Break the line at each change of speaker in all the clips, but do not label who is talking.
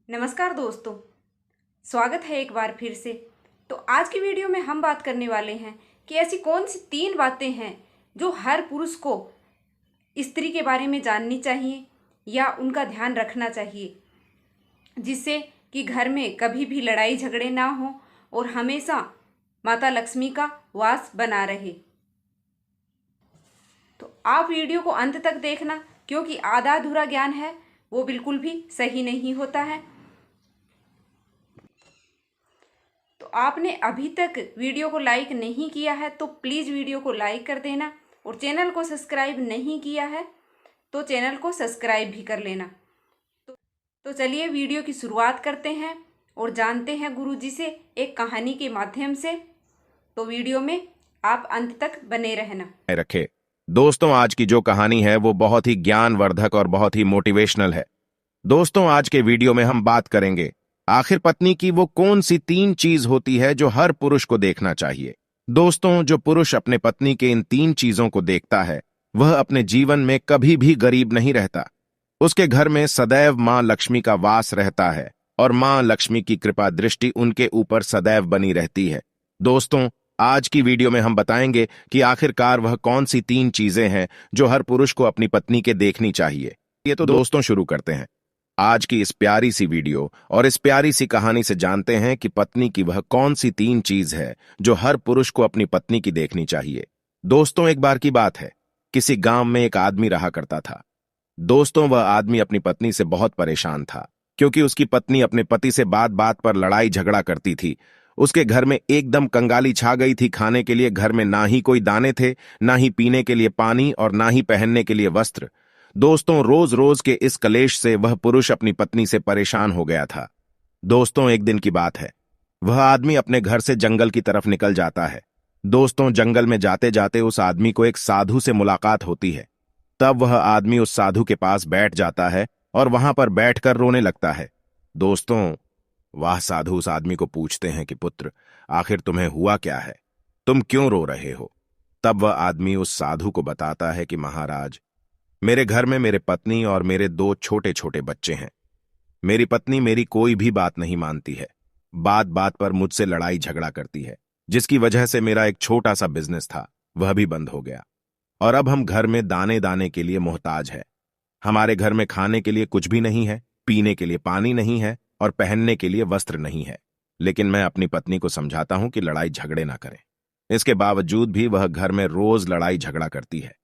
नमस्कार दोस्तों, स्वागत है एक बार फिर से। तो आज की वीडियो में हम बात करने वाले हैं कि ऐसी कौन सी 3 बातें हैं जो हर पुरुष को स्त्री के बारे में जाननी चाहिए या उनका ध्यान रखना चाहिए, जिससे कि घर में कभी भी लड़ाई झगड़े ना हो और हमेशा माता लक्ष्मी का वास बना रहे। तो आप वीडियो को अंत तक देखना, क्योंकि आधा अधूरा ज्ञान है वो बिल्कुल भी सही नहीं होता है। तो आपने अभी तक वीडियो को लाइक नहीं किया है तो प्लीज़ वीडियो को लाइक कर देना, और चैनल को सब्सक्राइब नहीं किया है तो चैनल को सब्सक्राइब भी कर लेना। तो चलिए वीडियो की शुरुआत करते हैं और जानते हैं गुरुजी से एक कहानी के माध्यम से। तो वीडियो में आप अंत तक बने रहना।
रखे दोस्तों, आज की जो कहानी है वो बहुत ही ज्ञानवर्धक और बहुत ही मोटिवेशनल है। दोस्तों, आज के वीडियो में हम बात करेंगे आखिर पत्नी की वो कौन सी 3 चीज होती है जो हर पुरुष को देखना चाहिए। दोस्तों, जो पुरुष अपने पत्नी के इन 3 चीजों को देखता है वह अपने जीवन में कभी भी गरीब नहीं रहता। उसके घर में सदैव मां लक्ष्मी का वास रहता है और मां लक्ष्मी की कृपा दृष्टि उनके ऊपर सदैव बनी रहती है। दोस्तों, आज की वीडियो में हम बताएंगे कि आखिरकार वह कौन सी 3 चीजें हैं जो हर पुरुष को अपनी पत्नी के देखनी चाहिए। ये तो दोस्तों शुरू करते हैं आज की इस प्यारी सी वीडियो और इस प्यारी सी कहानी से। जानते हैं कि पत्नी की वह कौन सी 3 चीज है जो हर पुरुष को अपनी पत्नी की देखनी चाहिए। दोस्तों, एक बार की बात है, किसी गांव में एक आदमी रहा करता था। दोस्तों, वह आदमी अपनी पत्नी से बहुत परेशान था, क्योंकि उसकी पत्नी अपने पति से बात बात पर लड़ाई झगड़ा करती थी। उसके घर में एकदम कंगाली छा गई थी। खाने के लिए घर में ना ही कोई दाने थे, ना ही पीने के लिए पानी और ना ही पहनने के लिए वस्त्र। दोस्तों, रोज रोज के इस कलेश से वह पुरुष अपनी पत्नी से परेशान हो गया था। दोस्तों, एक दिन की बात है, वह आदमी अपने घर से जंगल की तरफ निकल जाता है। दोस्तों, जंगल में जाते जाते उस आदमी को एक साधु से मुलाकात होती है। तब वह आदमी उस साधु के पास बैठ जाता है और वहां पर बैठकर रोने लगता है। दोस्तों, वह साधु उस आदमी को पूछते हैं कि पुत्र, आखिर तुम्हें हुआ क्या है, तुम क्यों रो रहे हो। तब वह आदमी उस साधु को बताता है कि महाराज, मेरे घर में मेरे पत्नी और मेरे 2 छोटे छोटे बच्चे हैं। मेरी पत्नी मेरी कोई भी बात नहीं मानती है, बात बात पर मुझसे लड़ाई झगड़ा करती है, जिसकी वजह से मेरा एक छोटा सा बिजनेस था वह भी बंद हो गया, और अब हम घर में दाने दाने के लिए मोहताज है। हमारे घर में खाने के लिए कुछ भी नहीं है, पीने के लिए पानी नहीं है और पहनने के लिए वस्त्र नहीं है। लेकिन मैं अपनी पत्नी को समझाता हूं कि लड़ाई झगड़े ना करें। इसके बावजूद भी वह घर में रोज लड़ाई झगड़ा करती है।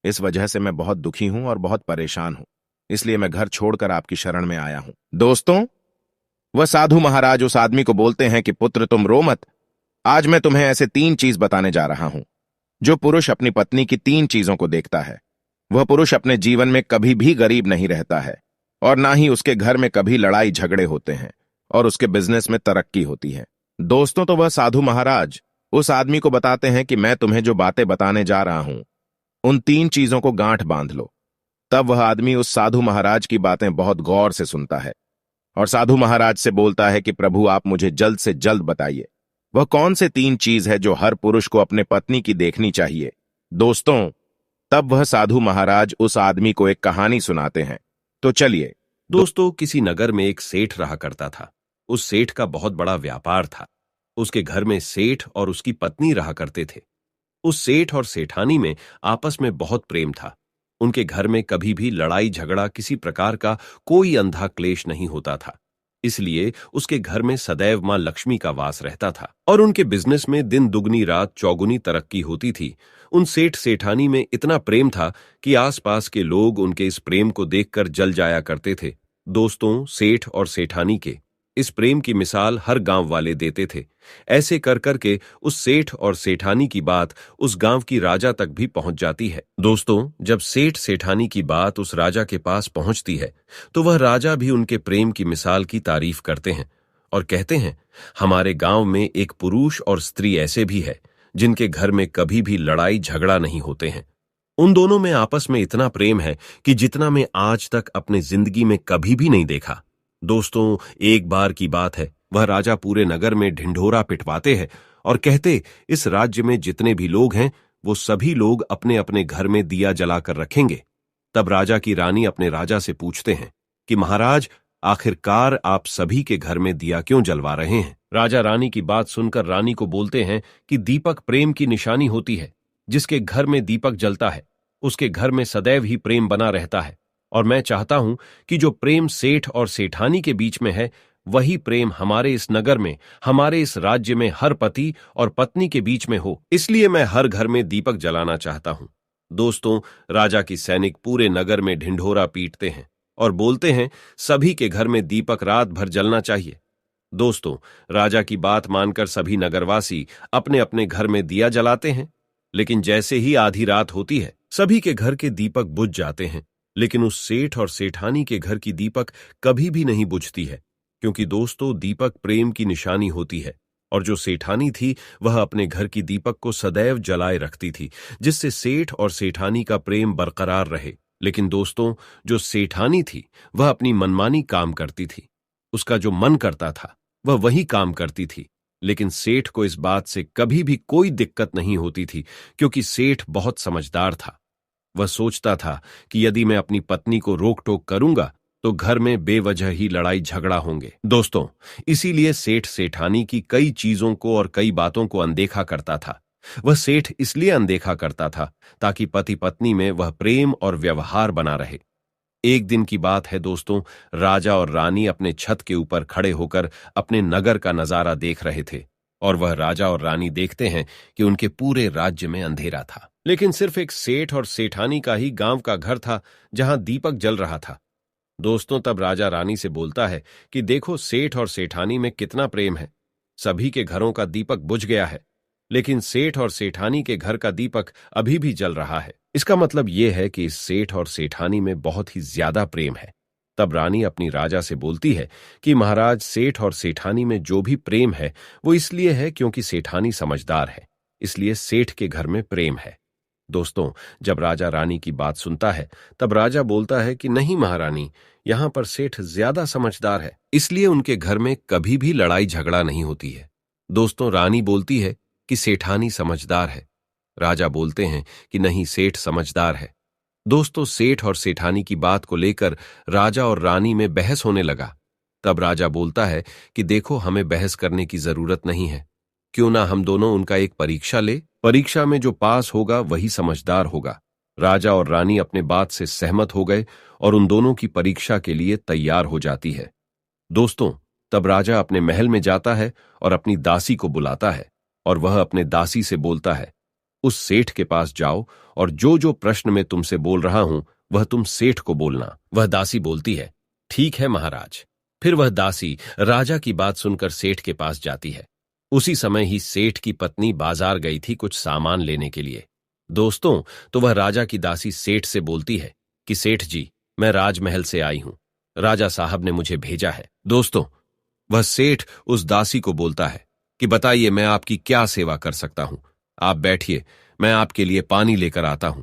इस वजह से मैं बहुत दुखी हूं और बहुत परेशान हूं, इसलिए मैं घर छोड़कर आपकी शरण में आया हूं। दोस्तों, वह साधु महाराज उस आदमी को बोलते हैं कि पुत्र, तुम रो मत। आज मैं तुम्हें ऐसे 3 चीज बताने जा रहा हूं। जो पुरुष अपनी पत्नी की 3 चीजों को देखता है वह पुरुष अपने जीवन में कभी भी गरीब नहीं रहता है, और ना ही उसके घर में कभी लड़ाई झगड़े होते हैं और उसके बिजनेस में तरक्की होती है। दोस्तों, तो वह साधु महाराज उस आदमी को बताते हैं कि मैं तुम्हें जो बातें बताने जा रहा हूं उन 3 चीजों को गांठ बांध लो। तब वह आदमी उस साधु महाराज की बातें बहुत गौर से सुनता है और साधु महाराज से बोलता है कि प्रभु, आप मुझे जल्द से जल्द बताइए वह कौन से 3 चीज है जो हर पुरुष को अपने पत्नी की देखनी चाहिए। दोस्तों, तब वह साधु महाराज उस आदमी को एक कहानी सुनाते हैं। तो चलिए
दोस्तों, किसी नगर में एक सेठ रहा करता था। उस सेठ का बहुत बड़ा व्यापार था। उसके घर में सेठ और उसकी पत्नी रहा करते थे। उस सेठ और सेठानी में आपस में बहुत प्रेम था। उनके घर में कभी भी लड़ाई झगड़ा, किसी प्रकार का कोई अंधा क्लेश नहीं होता था। इसलिए उसके घर में सदैव मां लक्ष्मी का वास रहता था और उनके बिजनेस में दिन दुगनी रात चौगुनी तरक्की होती थी। उन सेठ सेठानी में इतना प्रेम था कि आसपास के लोग उनके इस प्रेम को देखकर जल जाया करते थे। दोस्तों, सेठ और सेठानी के इस प्रेम की मिसाल हर गांव वाले देते थे। ऐसे कर करके उस सेठ और सेठानी की बात उस गांव की राजा तक भी पहुंच जाती है। दोस्तों, जब सेठ सेठानी की बात उस राजा के पास पहुंचती है तो वह राजा भी उनके प्रेम की मिसाल की तारीफ करते हैं और कहते हैं, हमारे गांव में एक पुरुष और स्त्री ऐसे भी है जिनके घर में कभी भी लड़ाई झगड़ा नहीं होते हैं। उन दोनों में आपस में इतना प्रेम है कि जितना मैं आज तक अपने जिंदगी में कभी भी नहीं देखा। दोस्तों, एक बार की बात है, वह राजा पूरे नगर में ढिंढोरा पिटवाते हैं और कहते, इस राज्य में जितने भी लोग हैं वो सभी लोग अपने अपने घर में दिया जलाकर रखेंगे। तब राजा की रानी अपने राजा से पूछते हैं कि महाराज, आखिरकार आप सभी के घर में दिया क्यों जलवा रहे हैं? राजा रानी की बात सुनकर रानी को बोलते हैं कि दीपक प्रेम की निशानी होती है। जिसके घर में दीपक जलता है उसके घर में सदैव ही प्रेम बना रहता है, और मैं चाहता हूं कि जो प्रेम सेठ और सेठानी के बीच में है वही प्रेम हमारे इस नगर में, हमारे इस राज्य में हर पति और पत्नी के बीच में हो। इसलिए मैं हर घर में दीपक जलाना चाहता हूं। दोस्तों, राजा की सैनिक पूरे नगर में ढिंढोरा पीटते हैं और बोलते हैं सभी के घर में दीपक रात भर जलना चाहिए। दोस्तों, राजा की बात मानकर सभी नगरवासी अपने अपने घर में दिया जलाते हैं, लेकिन जैसे ही आधी रात होती है सभी के घर के दीपक बुझ जाते हैं, लेकिन उस सेठ और सेठानी के घर की दीपक कभी भी नहीं बुझती है, क्योंकि दोस्तों दीपक प्रेम की निशानी होती है, और जो सेठानी थी वह अपने घर की दीपक को सदैव जलाए रखती थी, जिससे सेठ और सेठानी का प्रेम बरकरार रहे। लेकिन दोस्तों, जो सेठानी थी वह अपनी मनमानी काम करती थी, उसका जो मन करता था वह वही काम करती थी, लेकिन सेठ को इस बात से कभी भी कोई दिक्कत नहीं होती थी, क्योंकि सेठ बहुत समझदार था। वह सोचता था कि यदि मैं अपनी पत्नी को रोक टोक करूंगा तो घर में बेवजह ही लड़ाई झगड़ा होंगे। दोस्तों, इसीलिए सेठ सेठानी की कई चीजों को और कई बातों को अनदेखा करता था। वह सेठ इसलिए अनदेखा करता था ताकि पति पत्नी में वह प्रेम और व्यवहार बना रहे। एक दिन की बात है दोस्तों, राजा और रानी अपने छत के ऊपर खड़े होकर अपने नगर का नजारा देख रहे थे, और वह राजा और रानी देखते हैं कि उनके पूरे राज्य में अंधेरा था, लेकिन सिर्फ एक सेठ और सेठानी का ही गांव का घर था जहां दीपक जल रहा था। दोस्तों, तब राजा रानी से बोलता है कि देखो सेठ और सेठानी में कितना प्रेम है। सभी के घरों का दीपक बुझ गया है, लेकिन सेठ और सेठानी के घर का दीपक अभी भी जल रहा है। इसका मतलब यह है कि इस सेठ और सेठानी में बहुत ही ज्यादा प्रेम है। तब रानी अपनी राजा से बोलती है कि महाराज, सेठ और सेठानी में जो भी प्रेम है वो इसलिए है क्योंकि सेठानी समझदार है, इसलिए सेठ के घर में प्रेम है। दोस्तों, जब राजा रानी की बात सुनता है तब राजा बोलता है कि नहीं महारानी, यहां पर सेठ ज्यादा समझदार है, इसलिए उनके घर में कभी भी लड़ाई झगड़ा नहीं होती है। दोस्तों, रानी बोलती है कि सेठानी समझदार है। राजा बोलते हैं कि नहीं, सेठ समझदार है। दोस्तों, सेठ और सेठानी की बात को लेकर राजा और रानी में बहस होने लगा। तब राजा बोलता है कि देखो, हमें बहस करने की जरूरत नहीं है, क्यों ना हम दोनों उनका एक परीक्षा ले, परीक्षा में जो पास होगा वही समझदार होगा। राजा और रानी अपने बात से सहमत हो गए और उन दोनों की परीक्षा के लिए तैयार हो जाती है। दोस्तों, तब राजा अपने महल में जाता है और अपनी दासी को बुलाता है, और वह अपने दासी से बोलता है, उस सेठ के पास जाओ और जो जो प्रश्न मैं तुमसे बोल रहा हूं वह तुम सेठ को बोलना। वह दासी बोलती है, ठीक है महाराज। फिर वह दासी राजा की बात सुनकर सेठ के पास जाती है। उसी समय ही सेठ की पत्नी बाजार गई थी कुछ सामान लेने के लिए। दोस्तों, तो वह राजा की दासी सेठ से बोलती है कि सेठ जी, मैं राजमहल से आई हूं, राजा साहब ने मुझे भेजा है। दोस्तों, वह सेठ उस दासी को बोलता है कि बताइए, मैं आपकी क्या सेवा कर सकता हूं? आप बैठिए, मैं आपके लिए पानी लेकर आता हूं।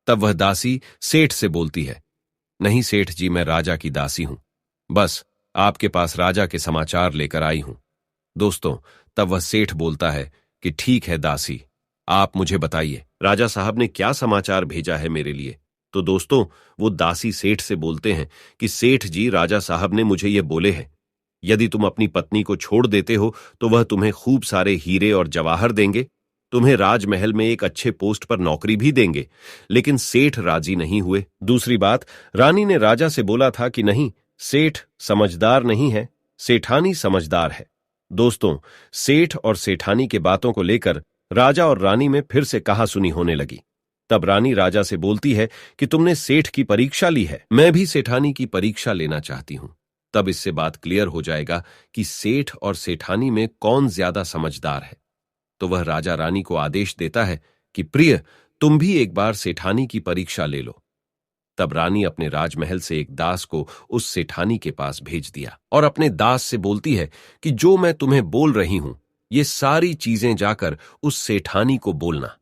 तब वह दासी सेठ से बोलती है, नहीं सेठ जी, मैं राजा की दासी हूं, बस आपके पास राजा के समाचार लेकर आई हूं। दोस्तों, तब वह सेठ बोलता है कि ठीक है दासी, आप मुझे बताइए राजा साहब ने क्या समाचार भेजा है मेरे लिए। तो दोस्तों, वो दासी सेठ से बोलते हैं कि सेठ जी, राजा साहब ने मुझे ये बोले हैं, यदि तुम अपनी पत्नी को छोड़ देते हो तो वह तुम्हें खूब सारे हीरे और जवाहर देंगे, तुम्हें राजमहल में एक अच्छे पोस्ट पर नौकरी भी देंगे। लेकिन सेठ राजी नहीं हुए। दूसरी बात, रानी ने राजा से बोला था कि नहीं, सेठ समझदार नहीं है, सेठानी समझदार है। दोस्तों, सेठ और सेठानी के बातों को लेकर राजा और रानी में फिर से कहासुनी होने लगी। तब रानी राजा से बोलती है कि तुमने सेठ की परीक्षा ली है, मैं भी सेठानी की परीक्षा लेना चाहती हूं। तब इससे बात क्लियर हो जाएगा कि सेठ और सेठानी में कौन ज्यादा समझदार है। तो वह राजा रानी को आदेश देता है कि प्रिय, तुम भी एक बार सेठानी की परीक्षा ले लो। तब रानी अपने राजमहल से एक दास को उस सेठानी के पास भेज दिया और अपने दास से बोलती है कि जो मैं तुम्हें बोल रही हूं ये सारी चीजें जाकर उस सेठानी को बोलना।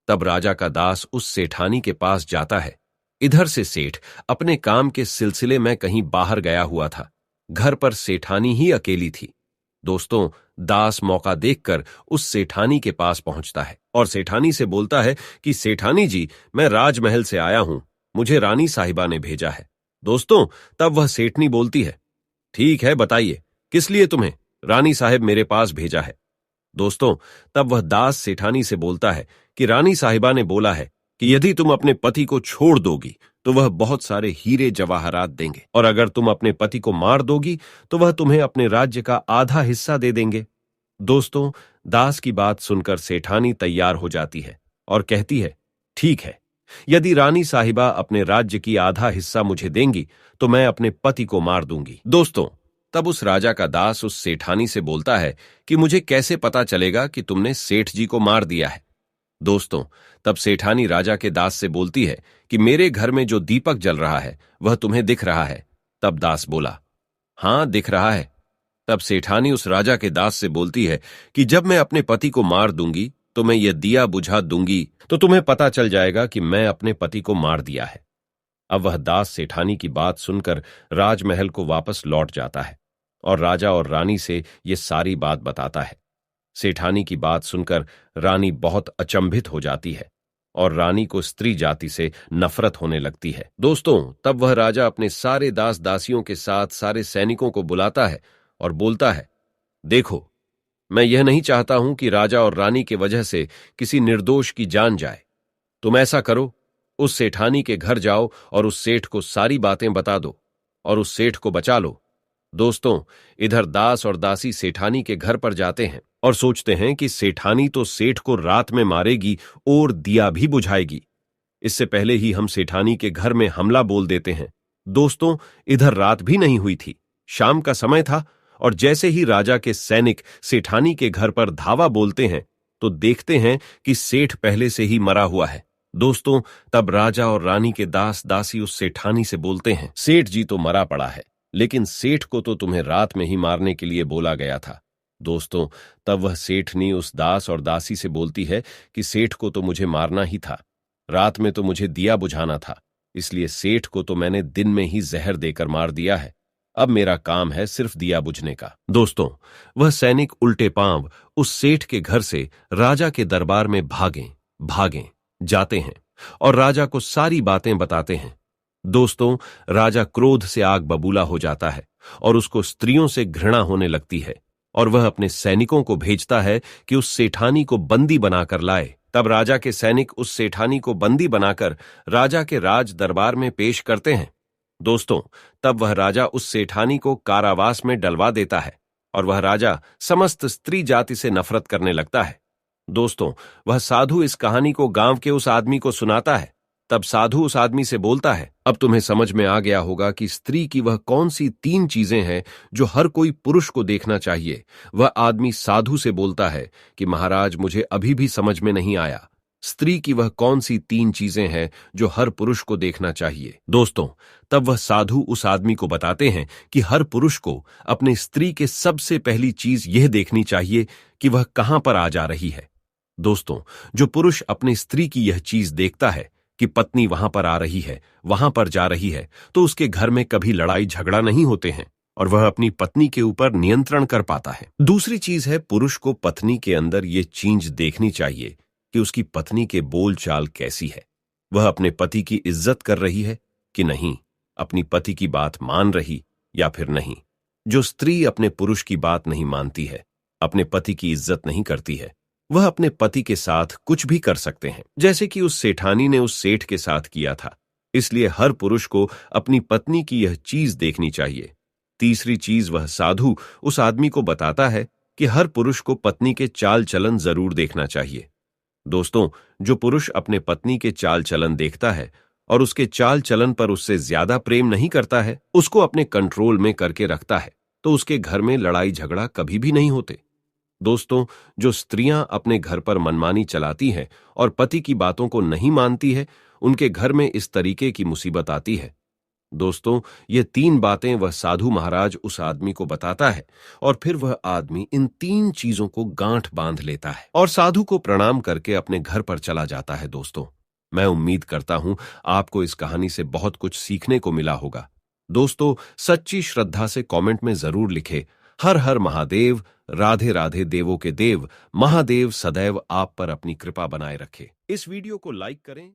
तब राजा का दास उस सेठानी के पास जाता है। इधर से सेठ अपने काम के सिलसिले में कहीं बाहर गया हुआ था, घर पर सेठानी ही अकेली थी। दोस्तों, दास मौका देखकर उस सेठानी के पास पहुंचता है और सेठानी से बोलता है कि सेठानी जी, मैं राजमहल से आया हूं, मुझे रानी साहिबा ने भेजा है। दोस्तों, तब वह सेठनी बोलती है ठीक है, बताइए किस लिए तुम्हें रानी साहब मेरे पास भेजा है। दोस्तों, तब वह दास सेठानी से बोलता है कि रानी साहिबा ने बोला है कि यदि तुम अपने पति को छोड़ दोगी तो वह बहुत सारे हीरे जवाहरात देंगे, और अगर तुम अपने पति को मार दोगी तो वह तुम्हें अपने राज्य का आधा हिस्सा दे देंगे। दोस्तों, दास की बात सुनकर सेठानी तैयार हो जाती है और कहती है, ठीक है, यदि रानी साहिबा अपने राज्य की आधा हिस्सा मुझे देंगी तो मैं अपने पति को मार दूंगी। दोस्तों, तब उस राजा का दास उस सेठानी से बोलता है कि मुझे कैसे पता चलेगा कि तुमने सेठ जी को मार दिया है। दोस्तों, तब सेठानी राजा के दास से बोलती है कि मेरे घर में जो दीपक जल रहा है वह तुम्हें दिख रहा है। तब दास बोला, हां, दिख रहा है। तब सेठानी उस राजा के दास से बोलती है कि जब मैं अपने पति को मार दूंगी तो मैं यह दिया बुझा दूंगी तो तुम्हें पता चल जाएगा कि मैं अपने पति को मार दिया है। अब वह दास सेठानी की बात सुनकर राजमहल को वापस लौट जाता है और राजा और रानी से ये सारी बात बताता है। सेठानी की बात सुनकर रानी बहुत अचंभित हो जाती है और रानी को स्त्री जाति से नफरत होने लगती है। दोस्तों, तब वह राजा अपने सारे दास दासियों के साथ सारे सैनिकों को बुलाता है और बोलता है, देखो, मैं यह नहीं चाहता हूं कि राजा और रानी के वजह से किसी निर्दोष की जान जाए। तुम ऐसा करो, उस सेठानी के घर जाओ और उस सेठ को सारी बातें बता दो और उस सेठ को बचा लो। दोस्तों, इधर दास और दासी सेठानी के घर पर जाते हैं और सोचते हैं कि सेठानी तो सेठ को रात में मारेगी और दिया भी बुझाएगी। इससे पहले ही हम सेठानी के घर में हमला बोल देते हैं। दोस्तों, इधर रात भी नहीं हुई थी, शाम का समय था, और जैसे ही राजा के सैनिक सेठानी के घर पर धावा बोलते हैं तो देखते हैं कि सेठ पहले से ही मरा हुआ है। दोस्तों, तब राजा और रानी के दास दासी उस सेठानी से बोलते हैं, सेठ जी तो मरा पड़ा है, लेकिन सेठ को तो तुम्हें रात में ही मारने के लिए बोला गया था। दोस्तों, तब वह सेठनी उस दास और दासी से बोलती है कि सेठ को तो मुझे मारना ही था, रात में तो मुझे दिया बुझाना था, इसलिए सेठ को तो मैंने दिन में ही जहर देकर मार दिया है। अब मेरा काम है सिर्फ दिया बुझने का। दोस्तों, वह सैनिक उल्टे पांव उस सेठ के घर से राजा के दरबार में भागें जाते हैं और राजा को सारी बातें बताते हैं। दोस्तों, राजा क्रोध से आग बबूला हो जाता है और उसको स्त्रियों से घृणा होने लगती है और वह अपने सैनिकों को भेजता है कि उस सेठानी को बंदी बनाकर लाए। तब राजा के सैनिक उस सेठानी को बंदी बनाकर राजा के राज दरबार में पेश करते हैं। दोस्तों, तब वह राजा उस सेठानी को कारावास में डलवा देता है और वह राजा समस्त स्त्री जाति से नफरत करने लगता है। दोस्तों, वह साधु इस कहानी को गांव के उस आदमी को सुनाता है। तब साधु उस आदमी से बोलता है, अब तुम्हें समझ में आ गया होगा कि स्त्री की वह कौन सी 3 चीजें हैं जो हर कोई पुरुष को देखना चाहिए। वह आदमी साधु से बोलता है कि महाराज, मुझे अभी भी समझ में नहीं आया, स्त्री की वह कौन सी 3 चीजें हैं जो हर पुरुष को देखना चाहिए। दोस्तों, तब वह साधु उस आदमी को बताते हैं कि हर पुरुष को अपने स्त्री के सबसे पहली चीज यह देखनी चाहिए कि वह कहां पर आ जा रही है। दोस्तों, जो पुरुष अपनी स्त्री की यह चीज देखता है कि पत्नी वहां पर आ रही है, वहां पर जा रही है, तो उसके घर में कभी लड़ाई झगड़ा नहीं होते हैं और वह अपनी पत्नी के ऊपर नियंत्रण कर पाता है। दूसरी चीज है, पुरुष को पत्नी के अंदर ये चीज देखनी चाहिए कि उसकी पत्नी के बोलचाल कैसी है, वह अपने पति की इज्जत कर रही है कि नहीं, अपनी पति की बात मान रही या फिर नहीं। जो स्त्री अपने पुरुष की बात नहीं मानती है, अपने पति की इज्जत नहीं करती है, वह अपने पति के साथ कुछ भी कर सकते हैं, जैसे कि उस सेठानी ने उस सेठ के साथ किया था। इसलिए हर पुरुष को अपनी पत्नी की यह चीज देखनी चाहिए। तीसरी चीज, वह साधु उस आदमी को बताता है कि हर पुरुष को पत्नी के चाल चलन जरूर देखना चाहिए। दोस्तों, जो पुरुष अपने पत्नी के चाल चलन देखता है और उसके चाल चलन पर उससे ज्यादा प्रेम नहीं करता है, उसको अपने कंट्रोल में करके रखता है, तो उसके घर में लड़ाई झगड़ा कभी भी नहीं होते। दोस्तों, जो स्त्रियां अपने घर पर मनमानी चलाती हैं और पति की बातों को नहीं मानती है, उनके घर में इस तरीके की मुसीबत आती है। दोस्तों, ये 3 बातें वह साधु महाराज उस आदमी को बताता है और फिर वह आदमी इन 3 चीजों को गांठ बांध लेता है और साधु को प्रणाम करके अपने घर पर चला जाता है। दोस्तों, मैं उम्मीद करता हूं आपको इस कहानी से बहुत कुछ सीखने को मिला होगा। दोस्तों, सच्ची श्रद्धा से कमेंट में जरूर लिखे, हर हर महादेव, राधे राधे देवों के देव, महादेव सदैव आप पर अपनी कृपा बनाए रखे। इस वीडियो को लाइक करें।